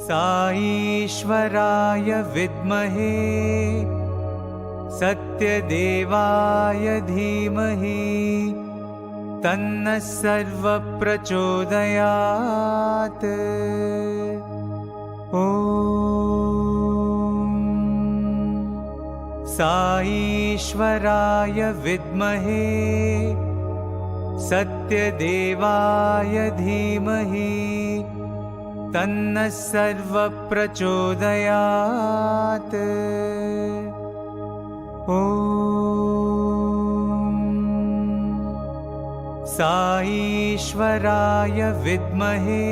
साईश्वराय विद्महे सत्यदेवाय धीमहि तन्नः सर्वः प्रचोदयात्। ॐ साईश्वराय विद्महे सत्यदेवाय धीमहि तन्नः सर्वः प्रचोदयात्। ॐ साईश्वराय विद्महे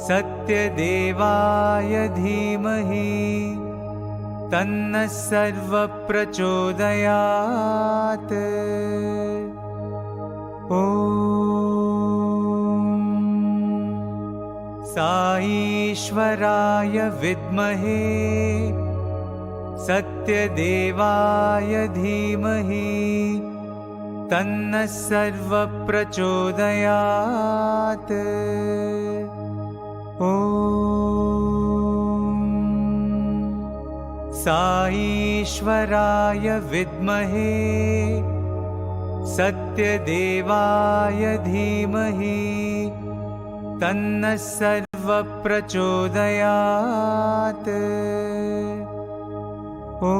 सत्यदेवाय धीमहि तन्नः सर्वः प्रचोदयात्। ॐ साईश्वराय विद्महे सत्यदेवाय धीमहि तन्नः सर्वः प्रचोदयात्। ॐ साईश्वराय विद्महे सत्यदेवाय धीमहि तन्नः सर्वः प्रचोदयात्। ॐ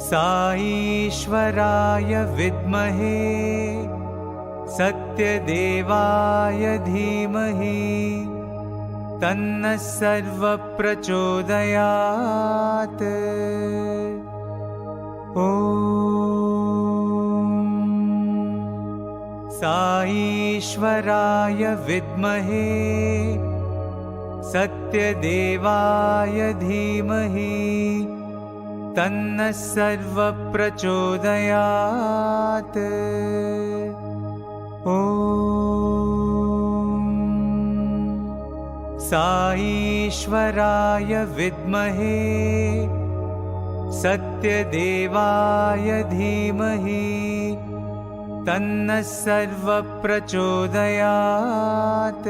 साईश्वराय विद्महे सत्यदेवाय धीमहि तन्नः सर्वः प्रचोदयात्। ॐ साईश्वराय विद्महे सत्यदेवाय धीमहि तन्नः सर्वः प्रचोदयात्। ॐ साईश्वराय विद्महे सत्यदेवाय धीमहि तन्नः सर्वः प्रचोदयात्।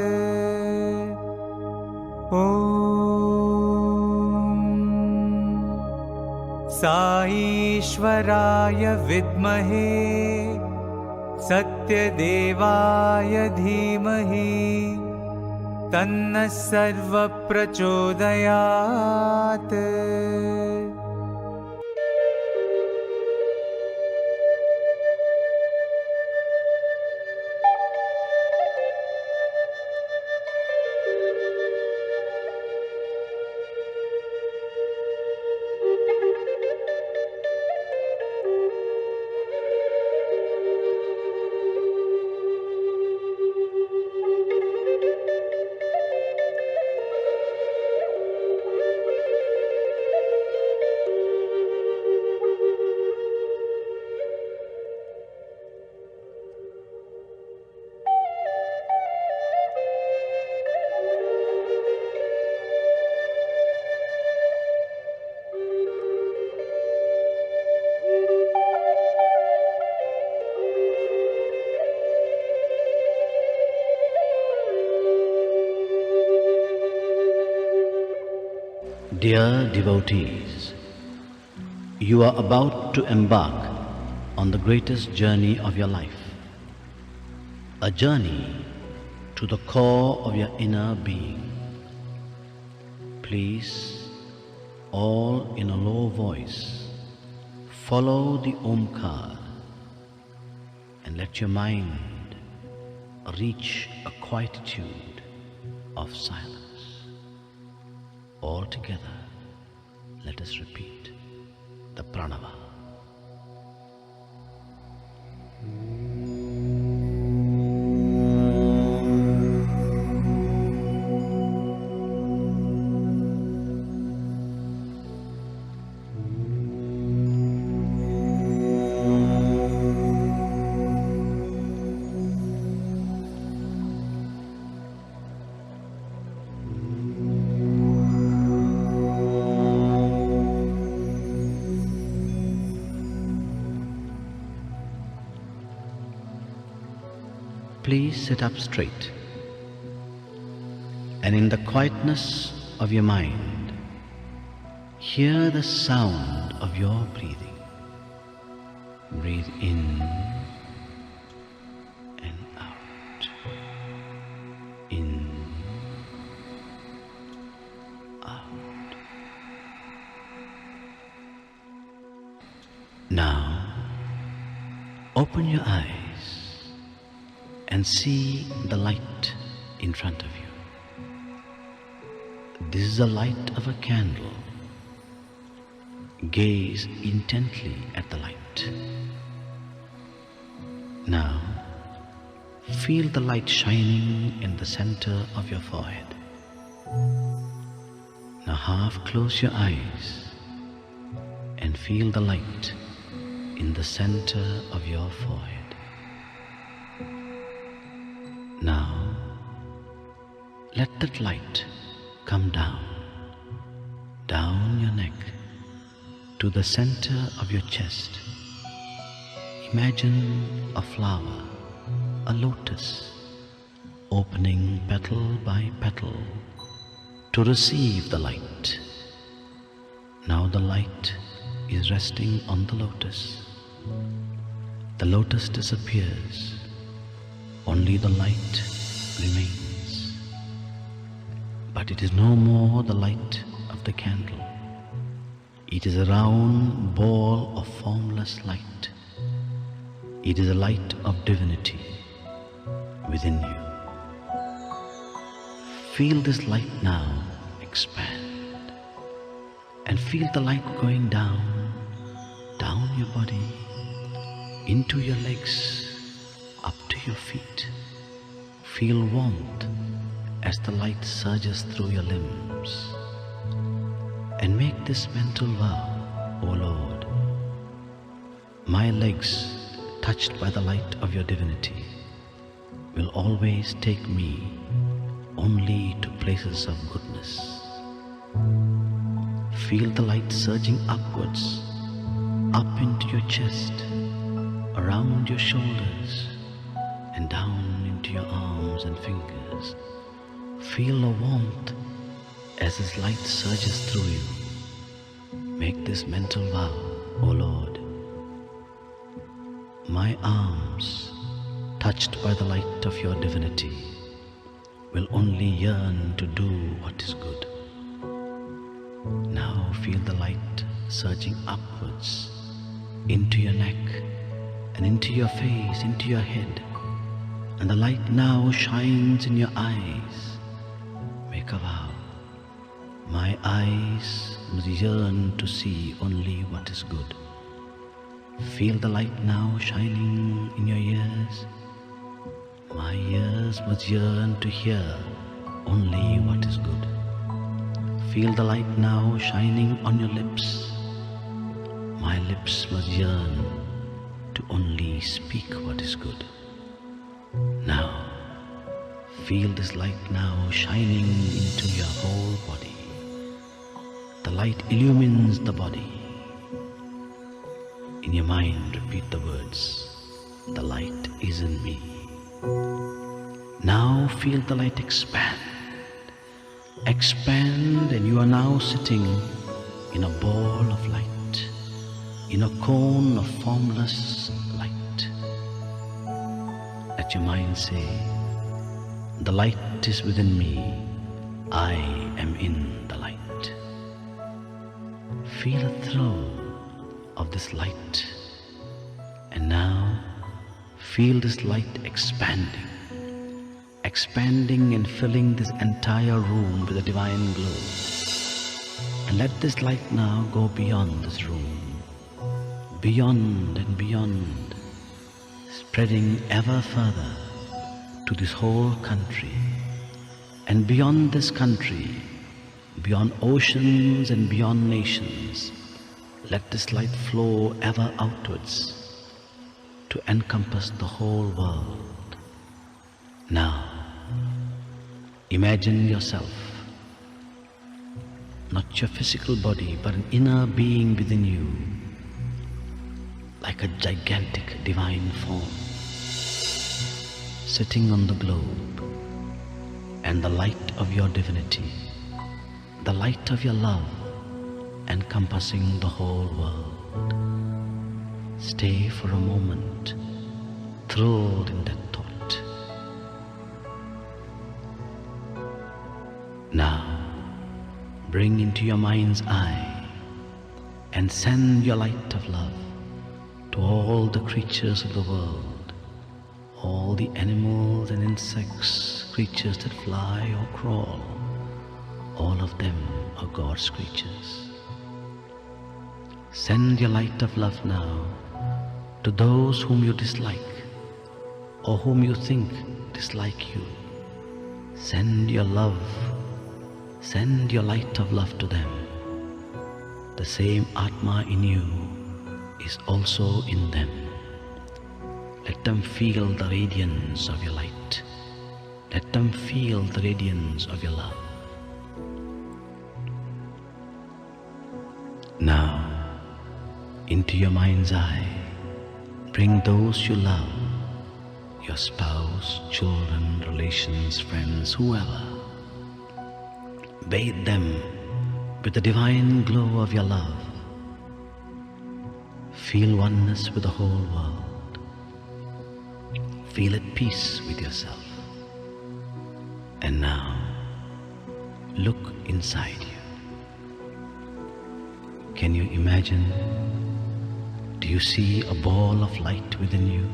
ॐ साईश्वराय विद्महे सत्यदेवाय धीमहि तन्नः सर्वः प्रचोदयात्। Dear devotees, you are about to embark on the greatest journey of your life, a journey to the core of your inner being. Please, all in a low voice, follow the Omkar and let your mind reach a quietude of silence. All together, let us repeat the Pranava. please sit up straight. And in the quietness of your mind, hear the sound of your breathing. Breathe in and out. In, out. Now, open your eyes and see the light in front of you. This is the light of a candle. Gaze intently at the light. Now, feel the light shining in the center of your forehead. Now half close your eyes and feel the light in the center of your forehead. Now, let that light come down your neck to the center of your chest. Imagine a flower, a lotus, opening petal by petal to receive the light. Now the light is resting on the lotus. The lotus disappears, only the light remains. But it is no more the light of the candle. It is a round ball of formless light. It is a light of divinity within you. Feel this light now expand, and feel the light going down your body, into your legs, up to your feet. Feel warmth as the light surges through your limbs. And make this mental vow, O Lord, my legs, touched by the light of your divinity, will always take me only to places of goodness. Feel the light surging upwards, up into your chest, around your shoulders, and down into your arms and fingers. Feel the warmth as this light surges through you. Make this mental vow, O Lord, my arms, touched by the light of your divinity, will only yearn to do what is good. Now feel the light surging upwards, into your neck, and into your face, into your head. And the light now shines in your eyes. Make a vow. My eyes must yearn to see only what is good. Feel the light now shining in your ears. My ears must yearn to hear only what is good. Feel the light now shining on your lips. My lips must yearn to only speak what is good. Now, feel this light now shining into your whole body. The light illumines the body. In your mind, repeat the words, the light is in me. Now feel the light expand. Expand, and you are now sitting in a ball of light, in a cone of formless light. Let your mind say, the light is within me, I am in the light. Feel a thrill of this light, and now feel this light expanding and filling this entire room with a divine glow. And let this light now go beyond this room, beyond and beyond, spreading ever further to this whole country, and beyond this country, beyond oceans and beyond nations. Let this light flow ever outwards to encompass the whole world. Now, imagine yourself, not your physical body, but an inner being within you, like a gigantic divine form, sitting on the globe, and the light of your divinity, the light of your love, encompassing the whole world. Stay for a moment, thrilled in that thought. Now, bring into your mind's eye and send your light of love to all the creatures of the world, all the animals and insects, creatures that fly or crawl. All of them are God's creatures. Send your light of love now to those whom you dislike or whom you think dislike you. Send your love, send your light of love to them. The same Atma in you is also in them. Let them feel the radiance of your light. Let them feel the radiance of your love. Now, into your mind's eye, bring those you love, your spouse, children, relations, friends, whoever. Bathe them with the divine glow of your love. Feel oneness with the whole world. Feel at peace with yourself. And now, look inside you. Can you imagine? Do you see a ball of light within you?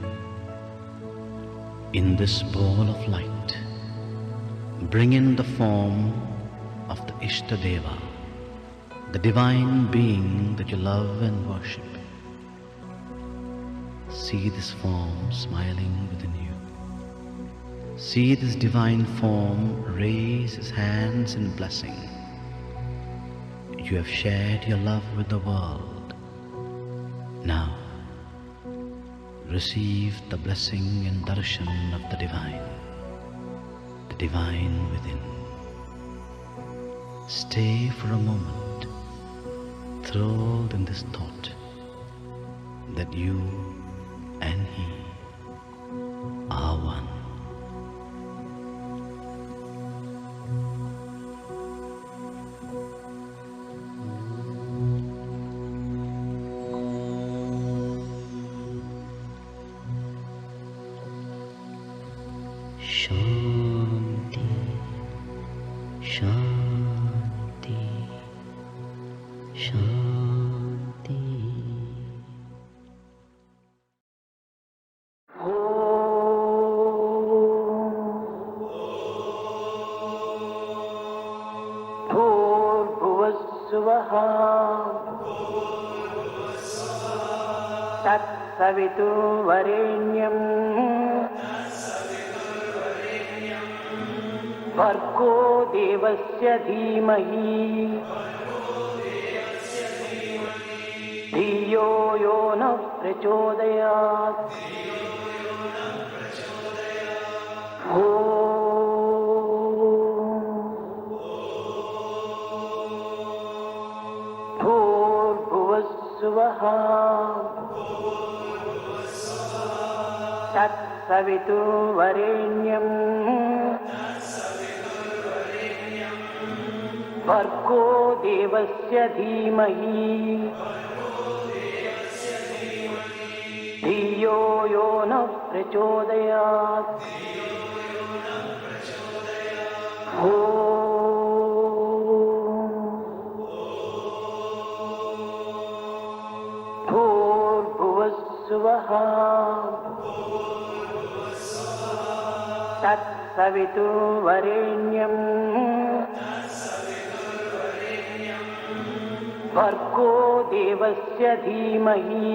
In this ball of light, bring in the form of the Ishtadeva, the divine being that you love and worship. See this form smiling within you. See this divine form raise his hands in blessing. You have shared your love with the world. Now, receive the blessing and darshan of the divine within. Stay for a moment, thrilled in this thought that you and he are one. Shanti, Shanti, Shanti. भूर्भुवस्सुवः तत्सवितुर्वरेण्यम् भर्गो देवस्य धीमहि धियो यो नः प्रचोदयात् भूर्भुवस्सुवः तत्सवितुर्वरेण्यम् भर्गो देवस्य धीमहि धियो यो नः प्रचोदयात् भूर्भुवस्सुवः तत्सवितुर्वरेण्यम् भर्गो देवस्य धीमहि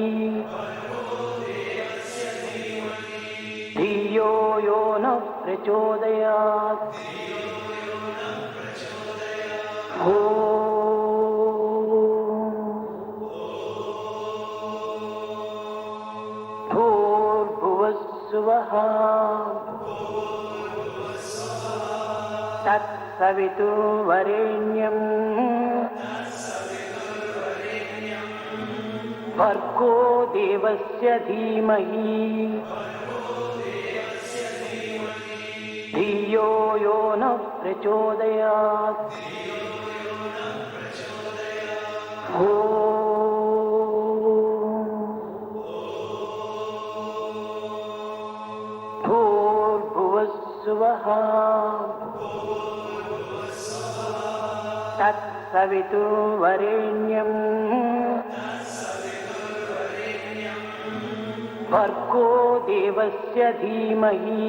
धियो यो नः प्रचोदयात् भूर्भुवस्सुवः तत्सवितुर्वरेण्यम् भर्गो देवस्य धीमहि नः प्रचोदयात्। भूर्भुवस्सुवः तत्सवितुर्वरेण्यम् भर्गो देवस्य धीमहि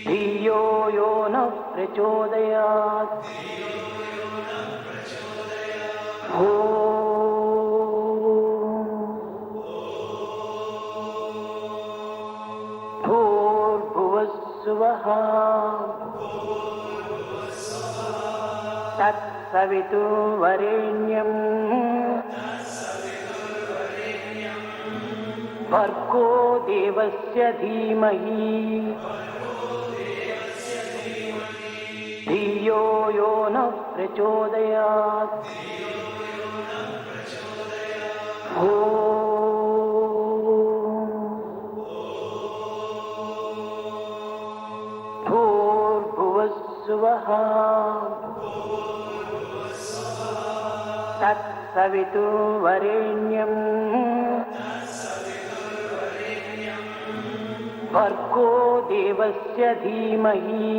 धियो यो नः प्रचोदयात्। भूर्भुवस्सुवः तत्सवितुर्वरेण्यम् भर्गो देवस्य धीमहि धियो यो नः प्रचोदयात्। भूर्भुवस्सुवः तत्सवितुर्वरेण्यम् भर्गो देवस्य धीमहि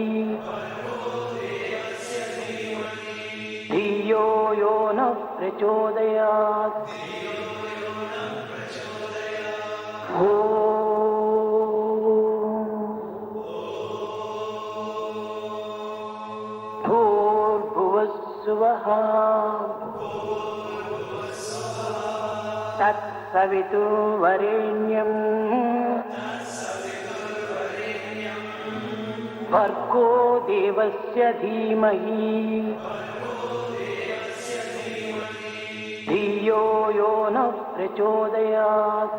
धियो यो नः प्रचोदयात्। भूर्भुवस्सुवः तत्सवितुर्वरेण्यम् भर्गो देवस्य धीमहि धियो यो नः प्रचोदयात्।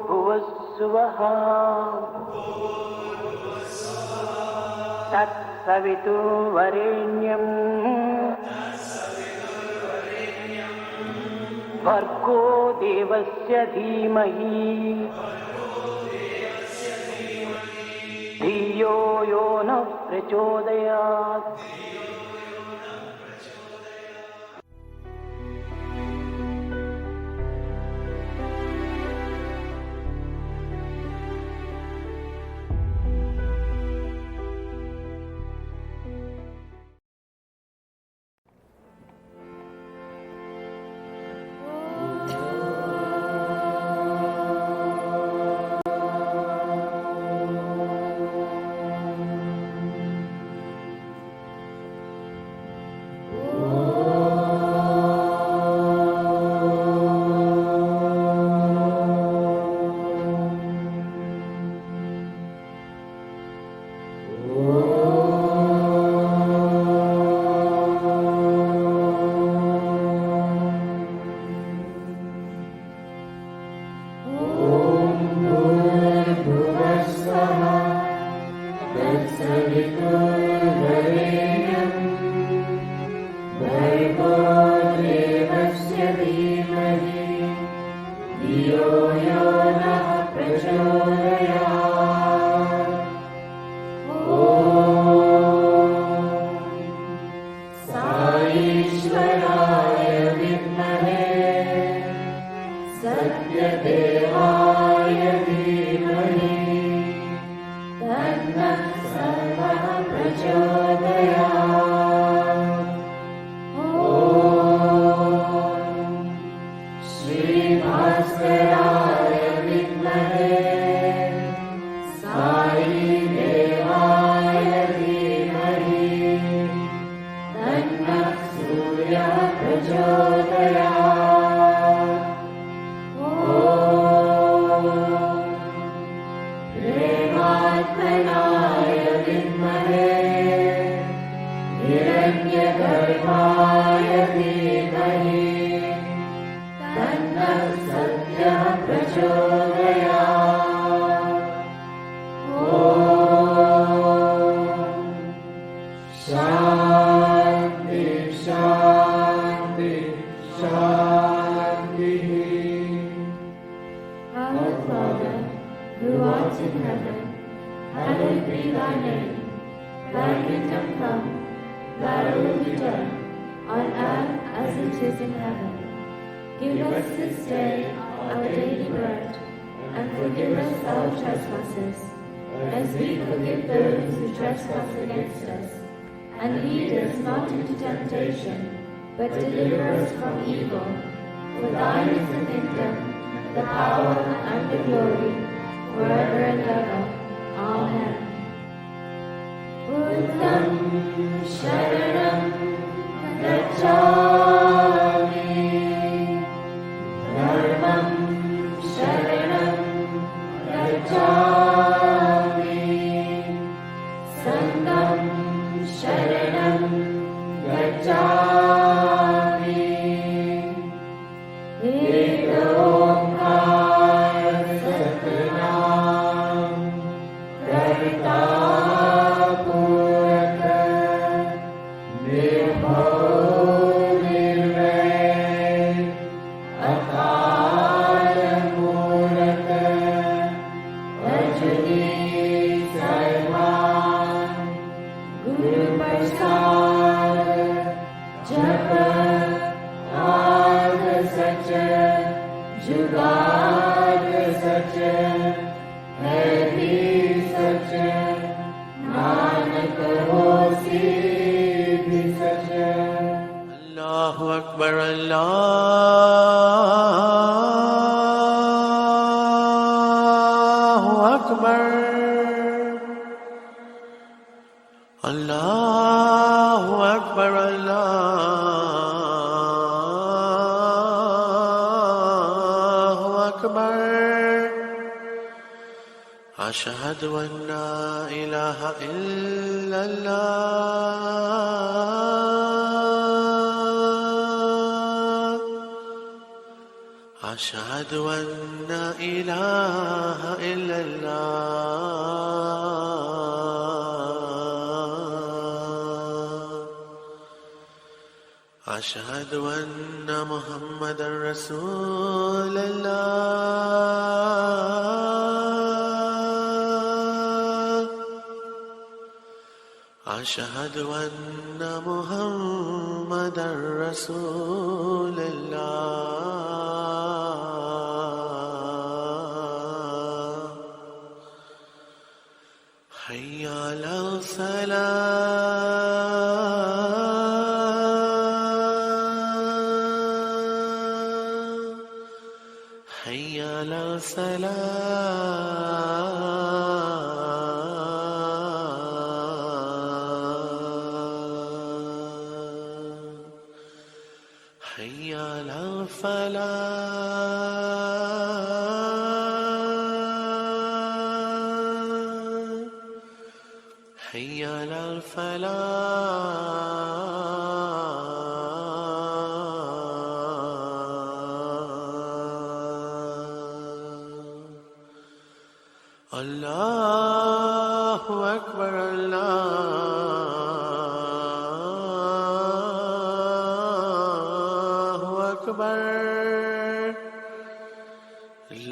भूर्भुवस्सुवः तत्सवितुर्वरेण्यम् भर्गो देवस्य धीमहि धियो यो नः प्रचोदयात्। Shanti Thy kingdom come, thy will be done, on earth as it is in heaven. Give us this day our daily bread, and forgive us our trespasses, as we forgive those who trespass against us. And lead us not into temptation, but deliver us from evil. For thine is the kingdom, the power, and the glory, forever and ever. Amen. Buddham Sharanam Gacchami, Dharmam Sharanam Gacchami, Sangham Sharanam Gacchami. Eka Omkara Satnam Karta Puraka Nirbhav Nirvair Akala Muraka Rajani Sarvan Guru Prasad Japa Adha Sacha Jugada Sacha Hari Sacha Nanak Hosi Bhi Sacha. Allahu Akbar, Allahu Akbar, Allahu Akbar, Allahu Akbar. Ashhadu an la ilaha illallah. Ashhadu an la ilaha illallah. Ashhadu anna Muhammadan Rasulullah. Ashhadu anna Muhammadan Rasulullah. Hayya ala salah. Hayya ala salah. Hayya ala falah. Hayya ala falah. Allahu Akbar, Allahu Akbar.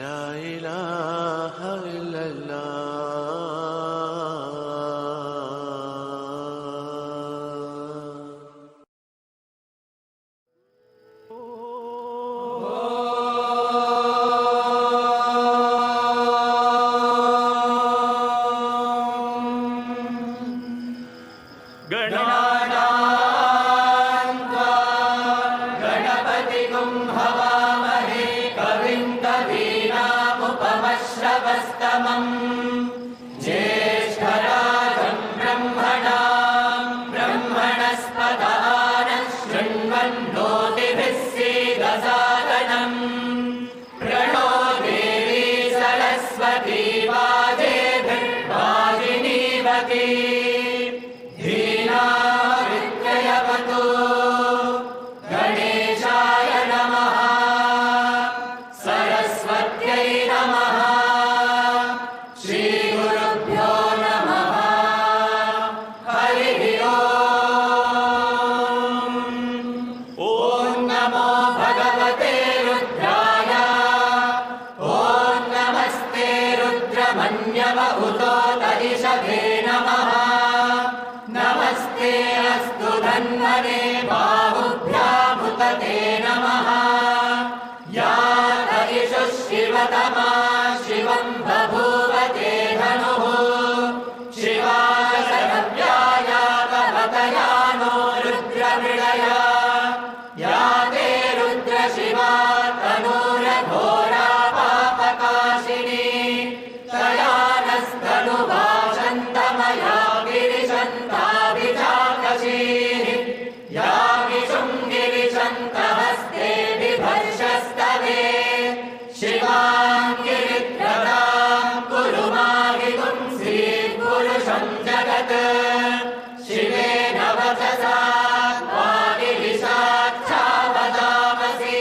La ilaha illallah. गणपतिगुं हवामहे कविं कवीनाम् धन्वने बाहुभ्यामुतते नमः या तरिषु शिवतमा शिवं बभूव ते धनुः Shiva शरव्याया कवतया no रुद्रमृळया या ते रुद्रशिवा तनूरघोरा पापकाशिनी तया नस्तनुभाषन्तमया गिरिशन्ताभिजाकशीः या विशुङ्गिरिशन्तहस्ते बिभर्षस्तवे शिवां गिरित्रदां कुरु माहि पुंसीं पुरुषं जगत् शिवेन वचसा वागिविशाच्छावदामसि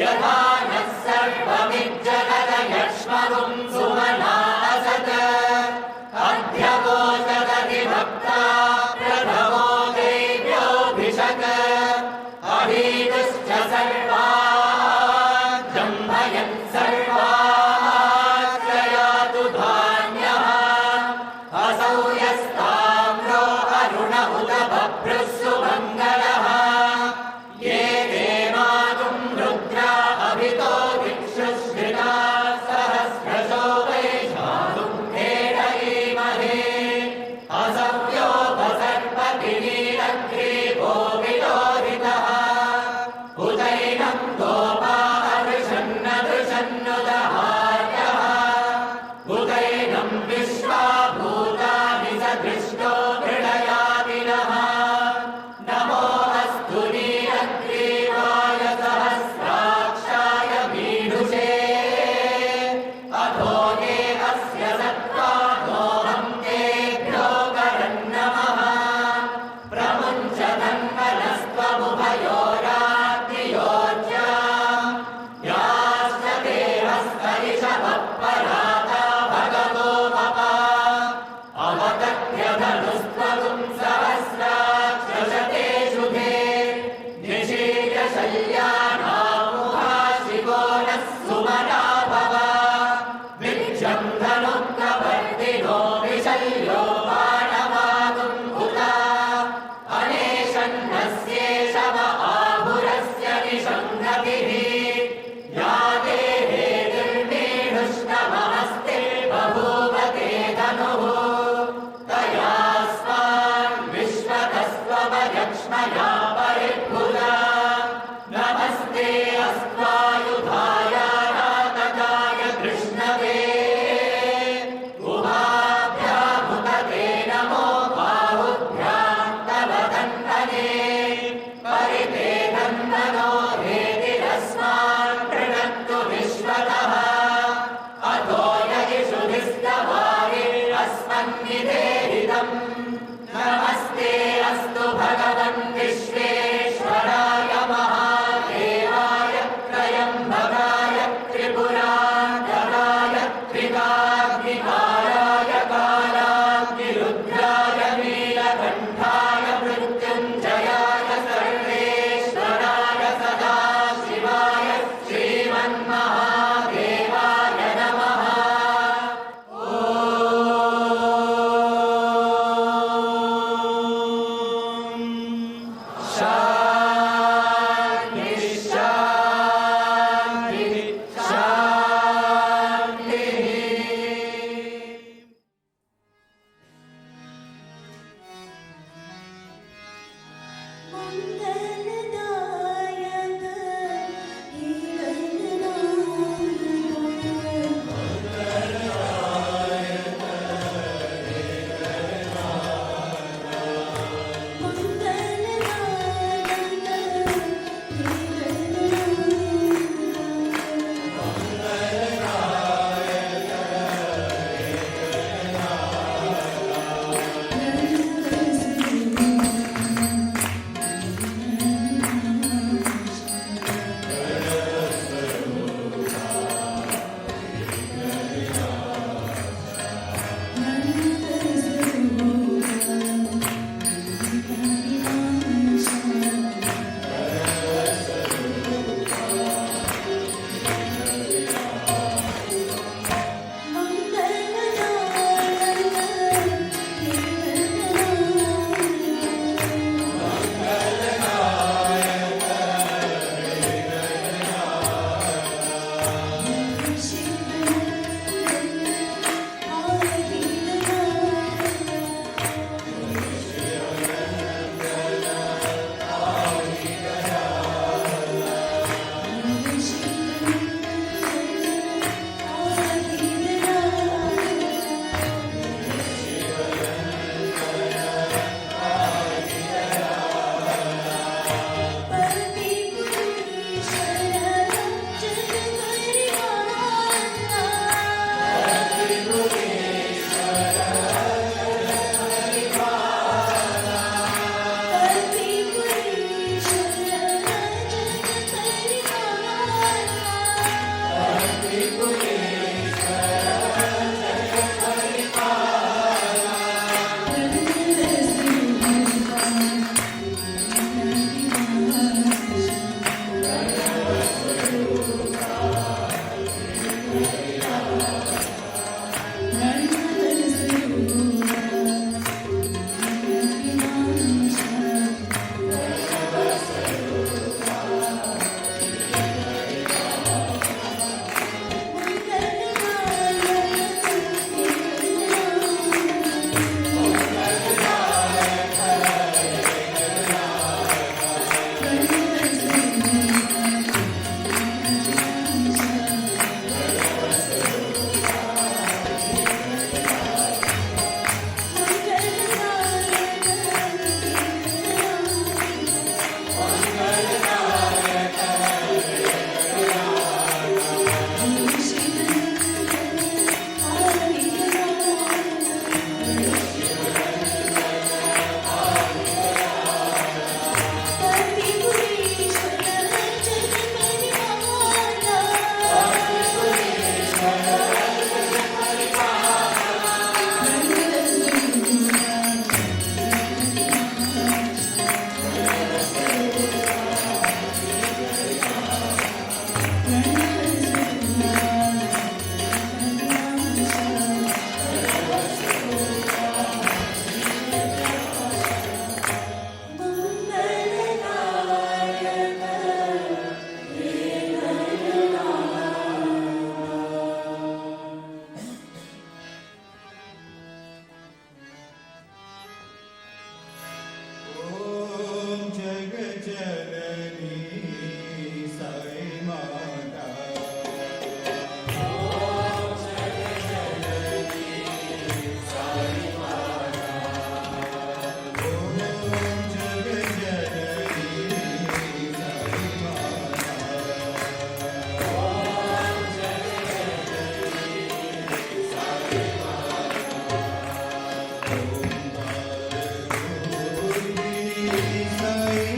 यथा नः सर्वमिज्जगदयक्ष्मगुं सुमना असत् अध्यगोचदधिभक्ता प्रथमो देव्योऽभिषक् अभीतुश्च सर्वाः जम्भयन् सर्वाः प्रयातु धान्यः असौ यस्ताम्रो अरुण उत बभ्रुः सुमङ्गलः ये देवानुं रुद्रा अभितो दिक्षुश्रिता सहस्रशो वैशाखुं हेरयीमहे असव्योपसर्पतिनीरग्रीवो विलोहितः उदैनं गोपाहृषन्नदृशन्नुदहार्यः उदैनं विश्वाभूतानि सदृष्टो मृळयातिनः नमो अस्तु नीलग्रीवाय सहस्राक्षाय मीढुषे अधो ये अस्य सत्त्वादोऽहं तेभ्यो करन्नमः प्रमुञ्च तन्वनस्त्वमुभयोराग्नियोज्याम् याश्च देवस्तरिषभः पराता भगवो मम अवतभ्यधनुस्त्वगुं सहस्राक्षशते शुभे निशीर्य शय्यानामुहा शिवो नः सुमना भव विक्षं धनुप्रवर्तिनो विशल्यो बाणवागुं हुता अनेशन्नस्येषव आहुरस्य निषङ्गतिः या देहे निर्मीढुष्णमहस्ते बभूव ते धनुः तया स्वान् विश्वतस्त्वमयक्ष्मया परिभुजा नमस्ते अस्त्वायुधाय नातकाय कृष्णवे उभाभ्यामुदते नमो बाहुभ्यां तव धन्वने परिते धन्वनो हेतिरस्मान् कृणन्तु विश्वतः अथो ययिषुभिस्तवारिरस्मन्निधेहितम् नमस्ते अस्तु भगवन् विश्व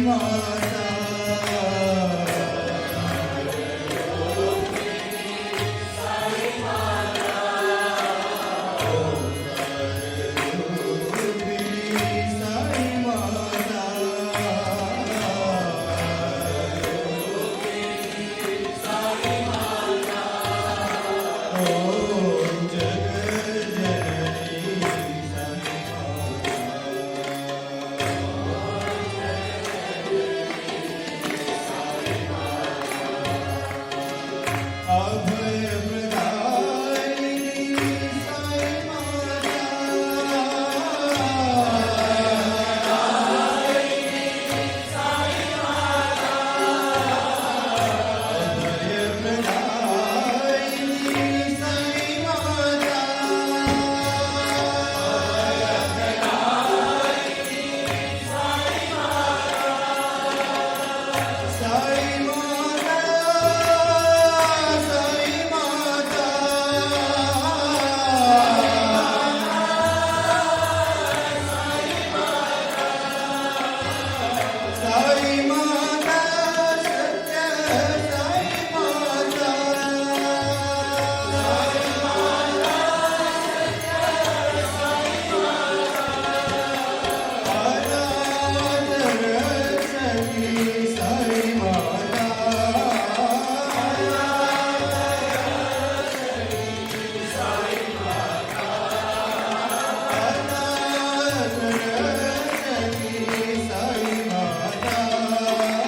Sai Mata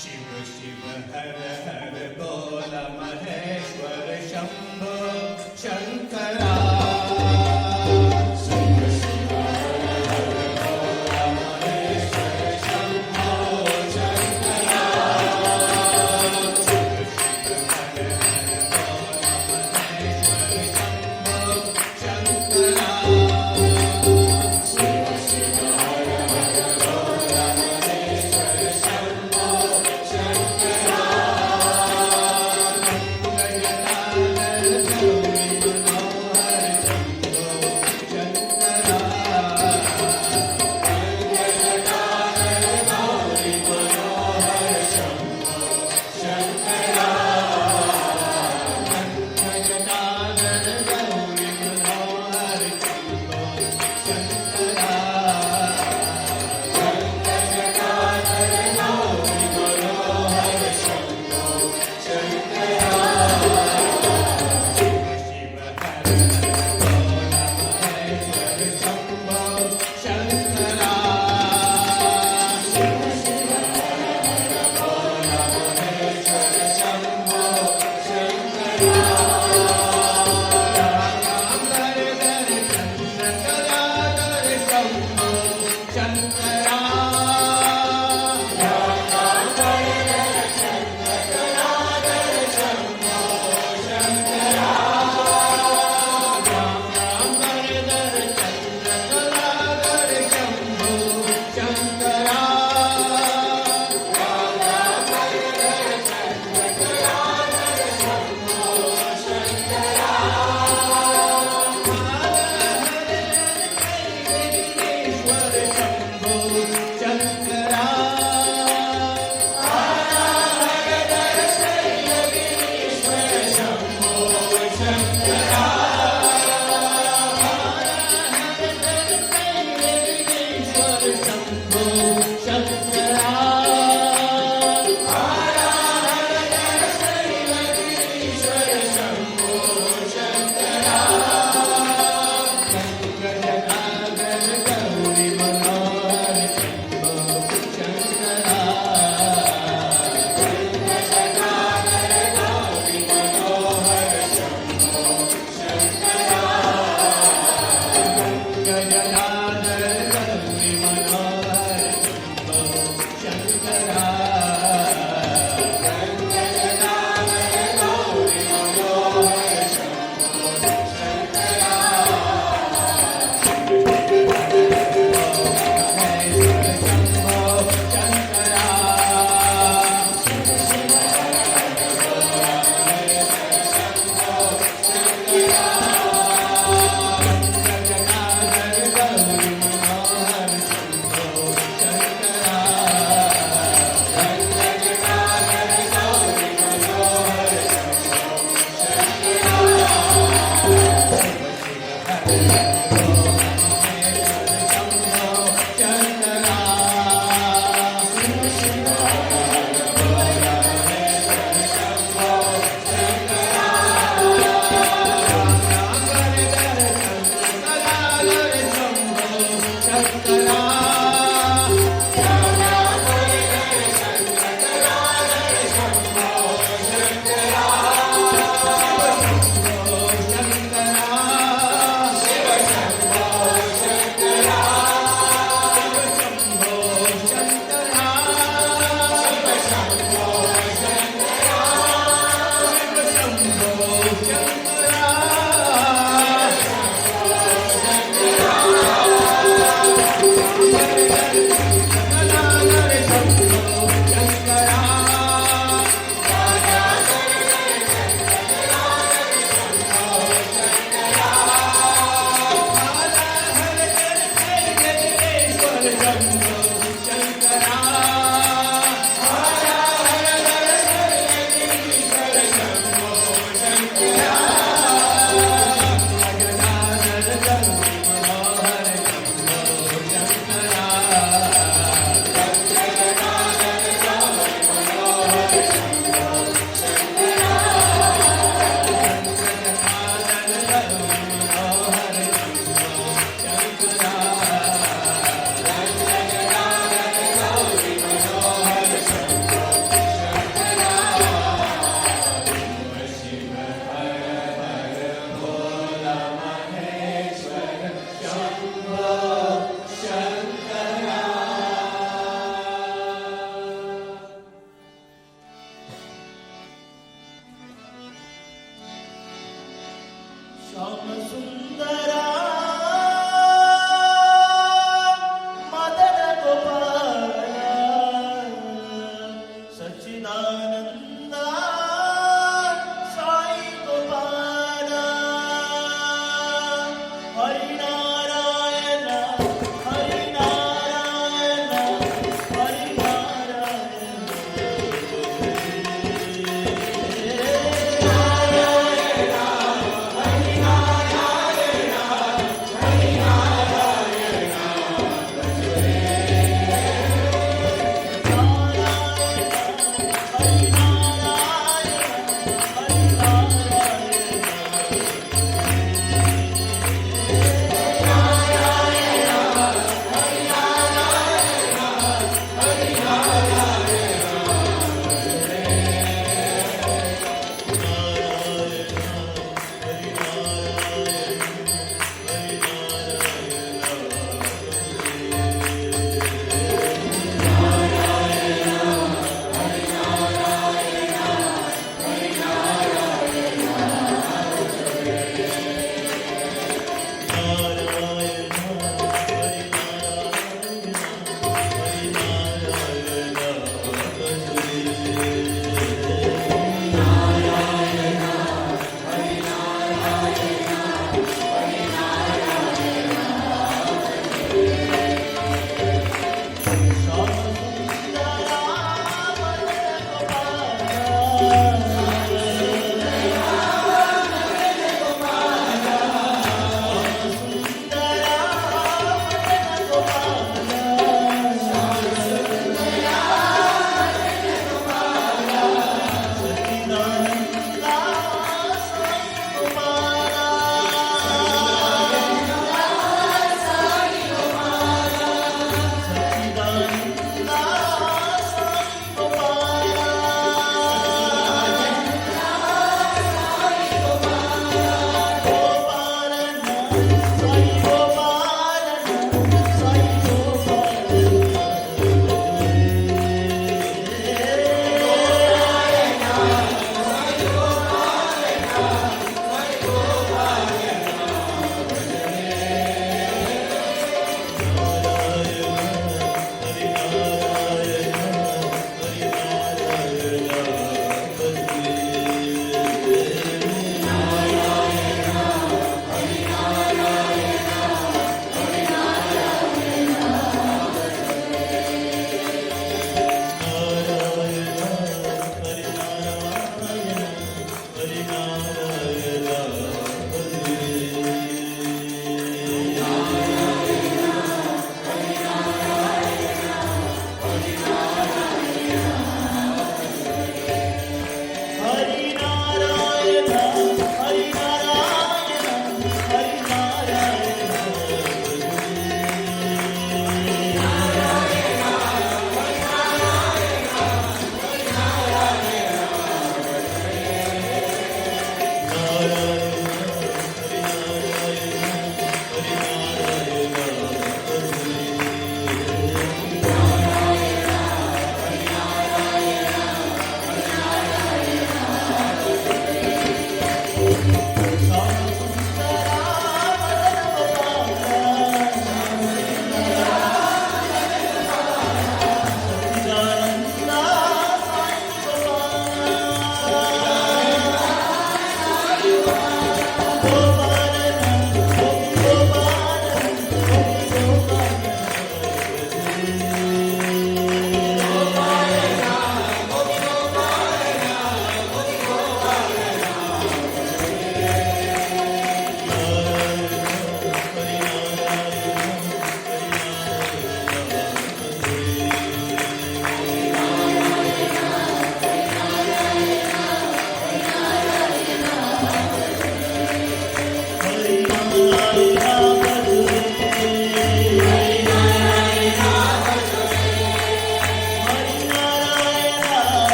शिव शिव हर हर बोल महेश्वर शंभो शंकरा शिव शिव हर हर बोल महेश्वर शंभो शंकरा शिव शिव हर हर बोल महेश्वर शंभो शंकरा शिव शिव हर हर बोल महेश्वर शंभो शंकरा गगनानन गौरी मनोहर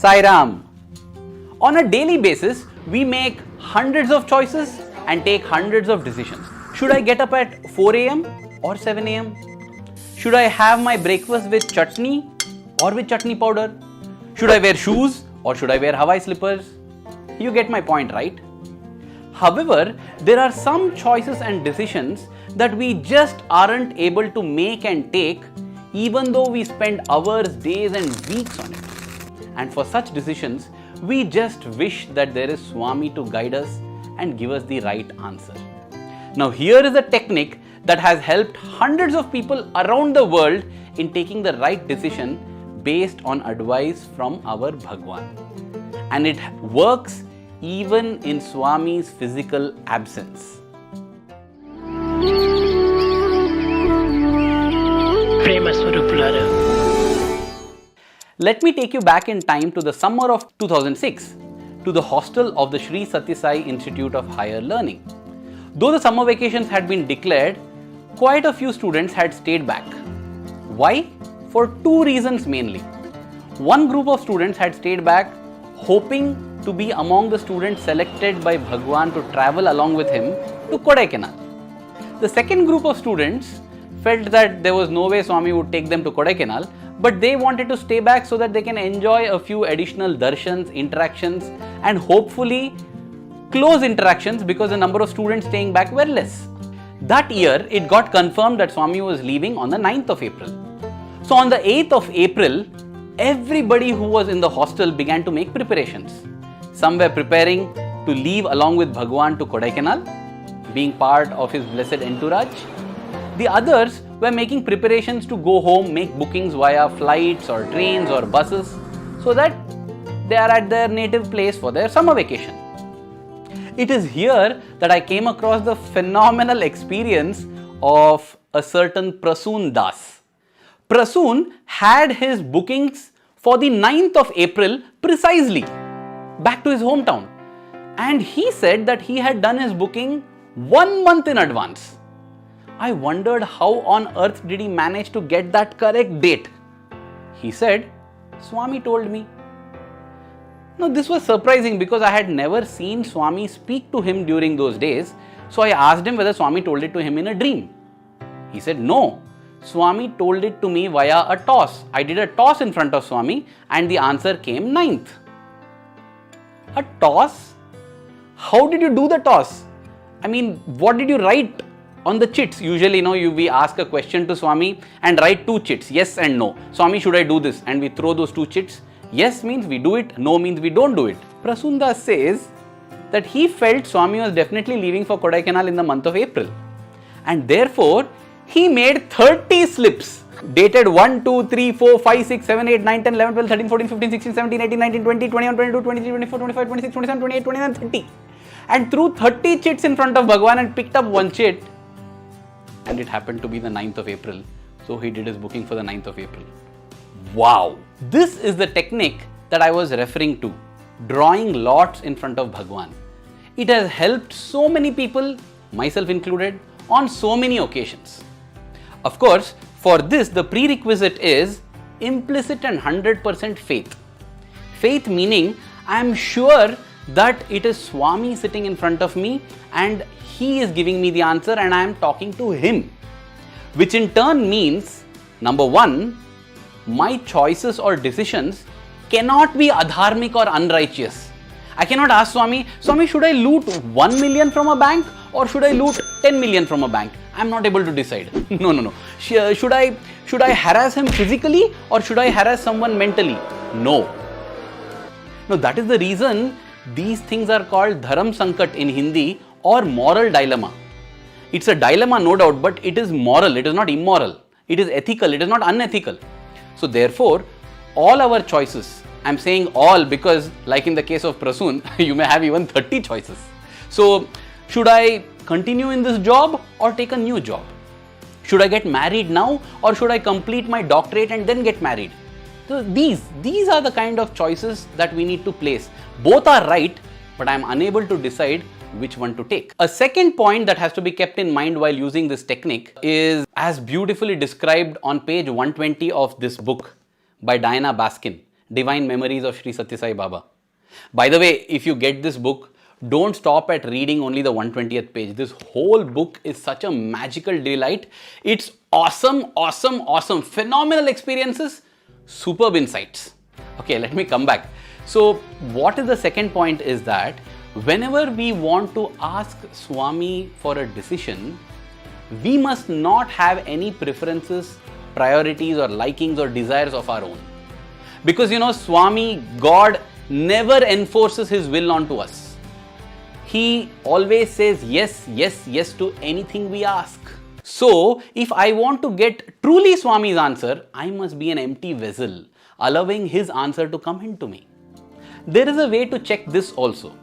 Sai Ram. On a daily basis, we make hundreds of choices and take hundreds of decisions. Should I get up at 4 a.m. or 7 a.m.? Should I have my breakfast with chutney or with chutney powder? Should I wear shoes or should I wear Hawaii slippers? You get my point, right? However, there are some choices and decisions that we just aren't able to make and take, even though we spend hours, days and weeks on it. And for such decisions, we just wish that there is Swami to guide us and give us the right answer. Now here is a technique that has helped hundreds of people around the world in taking the right decision based on advice from our Bhagwan. And it works even in Swami's physical absence. Let me take you back in time to the summer of 2006 to the hostel of the Sri Sathya Sai Institute of Higher Learning. Though the summer vacations had been declared, quite a few students had stayed back. Why? For two reasons mainly. One group of students had stayed back hoping to be among the students selected by Bhagwan to travel along with him to Kodaikanal. The second group of students felt that there was no way Swami would take them to Kodaikanal, but they wanted to stay back so that they can enjoy a few additional darshans, interactions and hopefully close interactions because the number of students staying back were less. That year, it got confirmed that Swami was leaving on the 9th of April. So on the 8th of April, everybody who was in the hostel began to make preparations. Some were preparing to leave along with Bhagwan to Kodaikanal, being part of his blessed entourage. The others were making preparations to go home, make bookings via flights or trains or buses so that they are at their native place for their summer vacation. It is here that I came across the phenomenal experience of a certain Prasoon Das. Prasoon had his bookings for the 9th of April precisely, back to his hometown. And he said that he had done his booking 1 month in advance. I wondered how on earth did he manage to get that correct date. He said, Swami told me. Now this was surprising because I had never seen Swami speak to him during those days. So I asked him whether Swami told it to him in a dream. He said, no, Swami told it to me via a toss. I did a toss in front of Swami and the answer came 9th. A toss? How did you do the toss? I mean, what did you write on the chits? Usually, we ask a question to Swami and write 2 chits, yes and no. Swami, should I do this? And we throw those 2 chits. Yes means we do it, no means we don't do it. Prasoon Das says that he felt Swami was definitely leaving for Kodaikanal in the month of April. And therefore, he made 30 slips dated 1, 2, 3, 4, 5, 6, 7, 8, 9, 10, 11, 12, 13, 14, 15, 16, 17, 18, 19, 20, 21, 22, 23, 24, 25, 26, 27, 28, 29, 30. And threw 30 chits in front of Bhagwan and picked up 1 chit. And it happened to be the 9th of April. So he did his booking for the 9th of April. Wow! This is the technique that I was referring to, drawing lots in front of Bhagwan. It has helped so many people, myself included, on so many occasions. Of course, for this the prerequisite is implicit and 100% faith. Faith meaning I am sure that it is Swami sitting in front of me and he is giving me the answer and I am talking to him. Which in turn means, number 1, my choices or decisions cannot be adharmic or unrighteous. I cannot ask Swami, should I loot 1 million from a bank or should I loot 10 million from a bank? I am not able to decide. No. Should I harass him physically or should I harass someone mentally? No. No, that is the reason these things are called dharam sankat in Hindi or moral dilemma. It's a dilemma, no doubt, but it is moral, it is not immoral. It is ethical, it is not unethical. So therefore, all our choices, I'm saying all because like in the case of Prasoon, you may have even 30 choices. So should I continue in this job or take a new job? Should I get married now or should I complete my doctorate and then get married? So these are the kind of choices that we need to place. Both are right, but I'm unable to decide which one to take. A second point that has to be kept in mind while using this technique is as beautifully described on page 120 of this book by Diana Baskin. Divine Memories of Sri Sathya Sai Baba. By the way, if you get this book, don't stop at reading only the 120th page. This whole book is such a magical delight. It's awesome, phenomenal experiences, superb insights. Okay, let me come back. So, what is the second point is that whenever we want to ask Swami for a decision, we must not have any preferences, priorities or likings or desires of our own. Because Swami, God, never enforces his will onto us. He always says yes to anything we ask. So, if I want to get truly Swami's answer, I must be an empty vessel, allowing his answer to come into me. There is a way to check this also.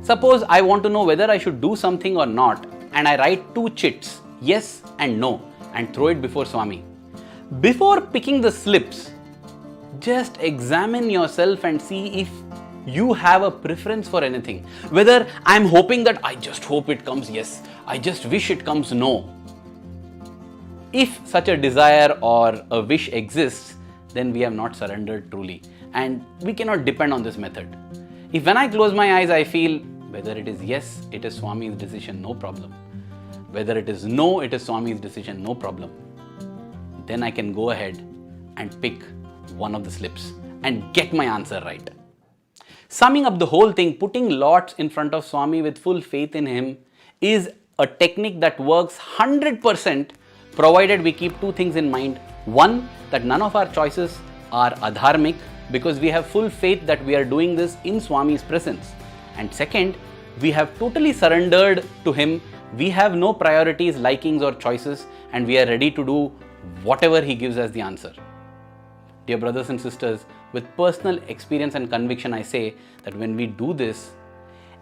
Suppose I want to know whether I should do something or not, and I write 2 chits, yes and no, and throw it before Swami. Before picking the slips, just examine yourself and see if you have a preference for anything. Whether I'm hoping that I just hope it comes yes, I just wish it comes no. If such a desire or a wish exists, then we have not surrendered truly, and we cannot depend on this method. If when I close my eyes I feel whether it is yes, it is Swami's decision, no problem. Whether it is no, it is Swami's decision, no problem. Then I can go ahead and pick one of the slips and get my answer right. Summing up the whole thing, putting lots in front of Swami with full faith in him is a technique that works 100% provided we keep 2 things in mind. One, that none of our choices are adharmic because we have full faith that we are doing this in Swami's presence. And second, we have totally surrendered to him. We have no priorities, likings or choices, and we are ready to do whatever he gives as the answer. Dear brothers and sisters, with personal experience and conviction, I say that when we do this,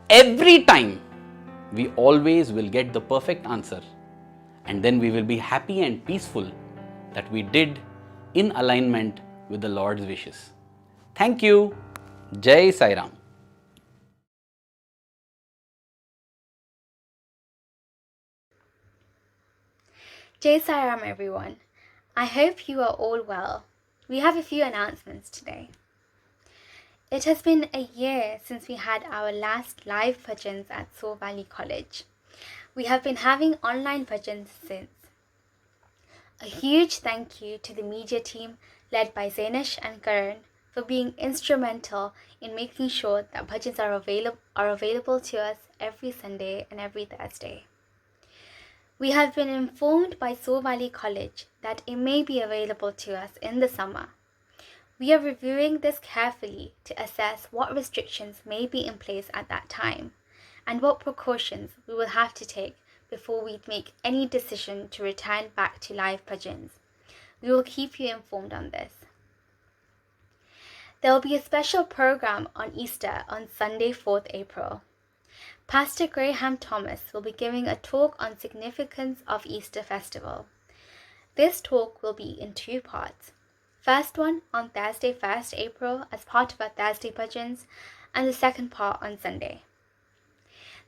every time we always will get the perfect answer, and then we will be happy and peaceful that we did in alignment with the Lord's wishes. Thank you. Jai Sai Ram. Jai Sai Ram, everyone. I hope you are all well. We have a few announcements today. It has been a year since we had our last live bhajans at Soar Valley College. We have been having online bhajans since. A huge thank you to the media team led by Zainish and Karan for being instrumental in making sure that bhajans are available to us every Sunday and every Thursday. We have been informed by Soar Valley College that it may be available to us in the summer. We are reviewing this carefully to assess what restrictions may be in place at that time and what precautions we will have to take before we make any decision to return back to live bhajans. We will keep you informed on this. There will be a special program on Easter on Sunday, 4th April. Pastor Graham Thomas will be giving a talk on significance of Easter festival. This talk will be in 2 parts. First one on Thursday, 1st April as part of our Thursday bhajans, and the second part on Sunday.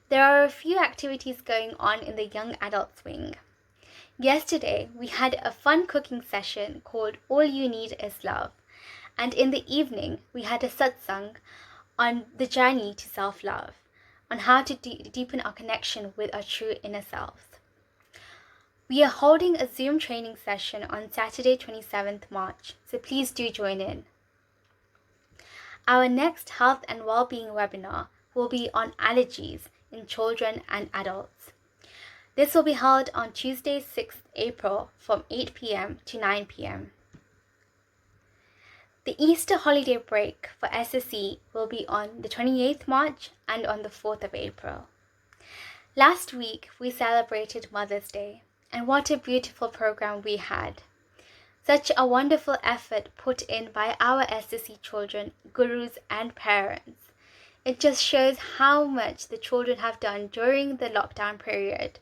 There are a few activities going on in the young adults wing. Yesterday, we had a fun cooking session called All You Need Is Love, and in the evening, we had a satsang on the journey to self-love, on how to deepen our connection with our true inner selves. We are holding a Zoom training session on Saturday 27th March, so please do join in. Our next health and well-being webinar will be on allergies in children and adults. This will be held on Tuesday 6th April from 8 p.m. to 9 p.m. The Easter holiday break for SSE will be on the 28th March and on the 4th of April. Last week, we celebrated Mother's Day, and what a beautiful program we had. Such a wonderful effort put in by our SSE children, gurus and parents. It just shows how much the children have done during the lockdown period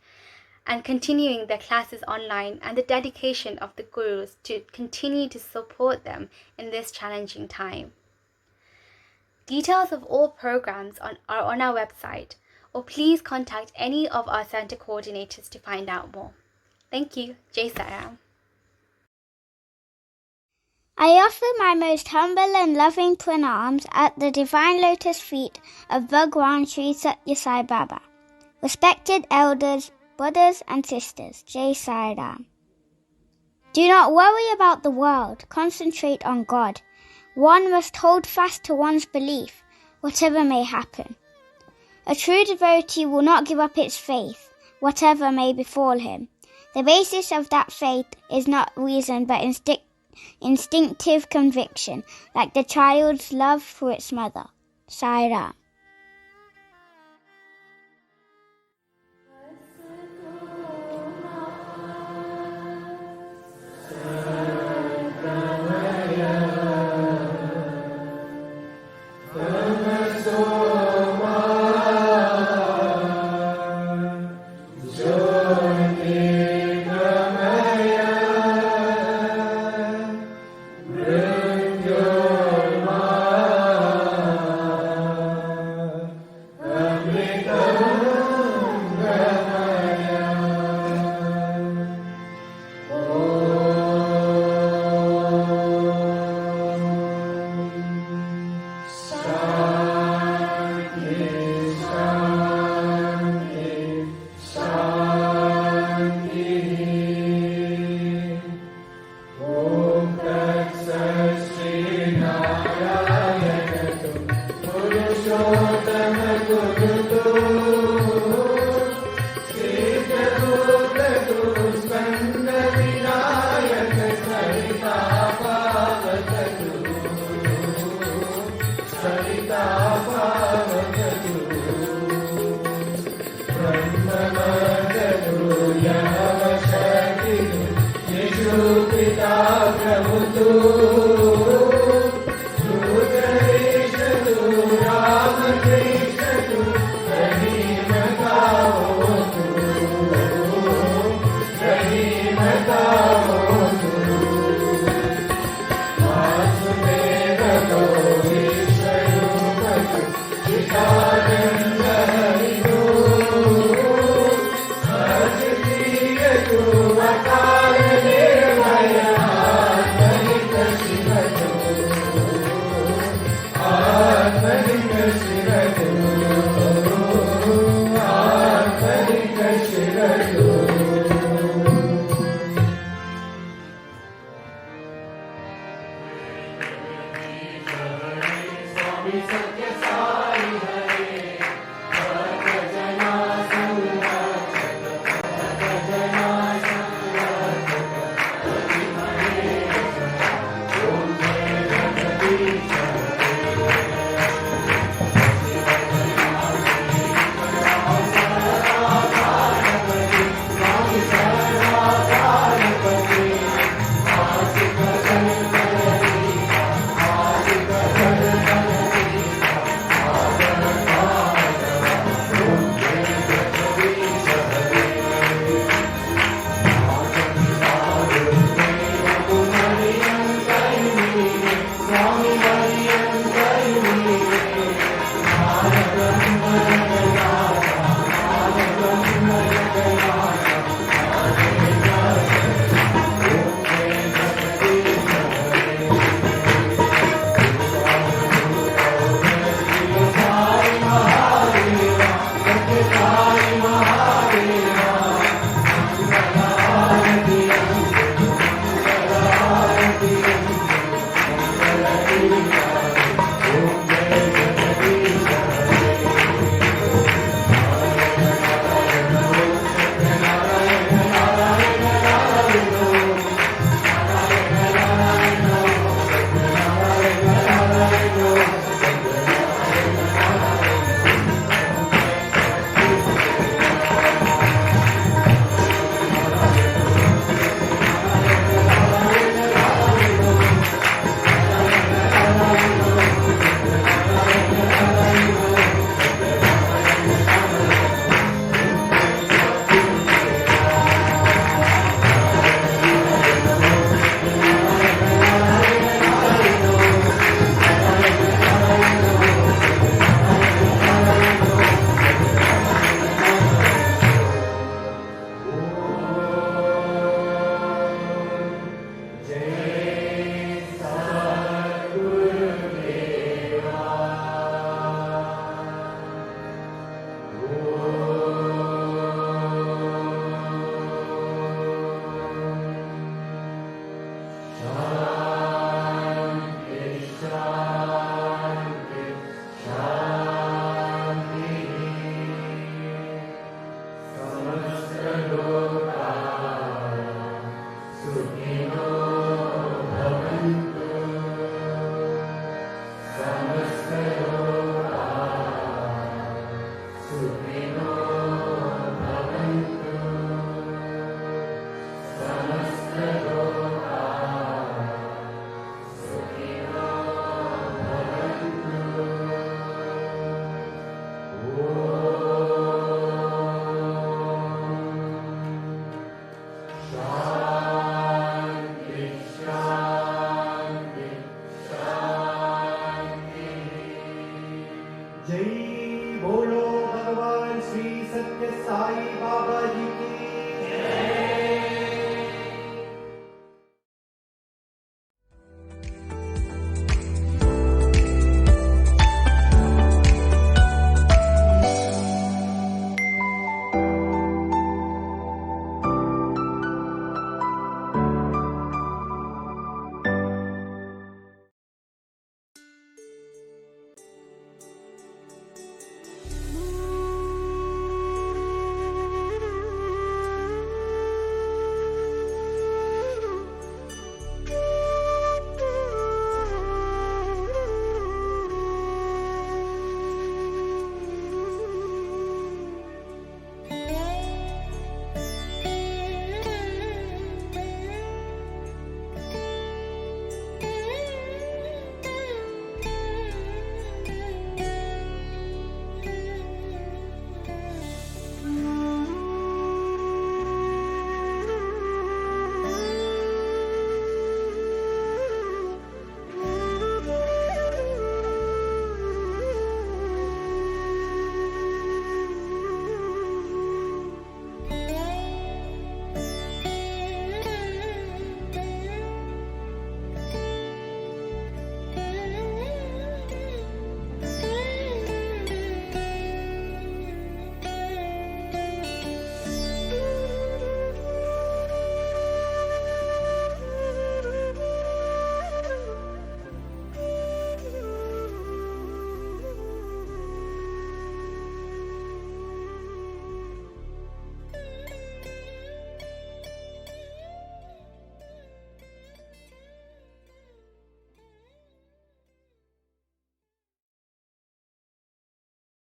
and continuing their classes online, and the dedication of the gurus to continue to support them in this challenging time. Details of all programs are on our website, or please contact any of our center coordinators to find out more. Thank you. Jai Sai Ram. I offer my most humble and loving pranams at the divine lotus feet of Bhagwan Sri Satya Sai Baba. Respected elders, brothers and sisters, Jai Sai Ram. Do not worry about the world, concentrate on God. One must hold fast to one's belief, whatever may happen. A true devotee will not give up its faith, whatever may befall him. The basis of that faith is not reason but instinctive conviction, like the child's love for its mother. Sai Ram. Satya Sai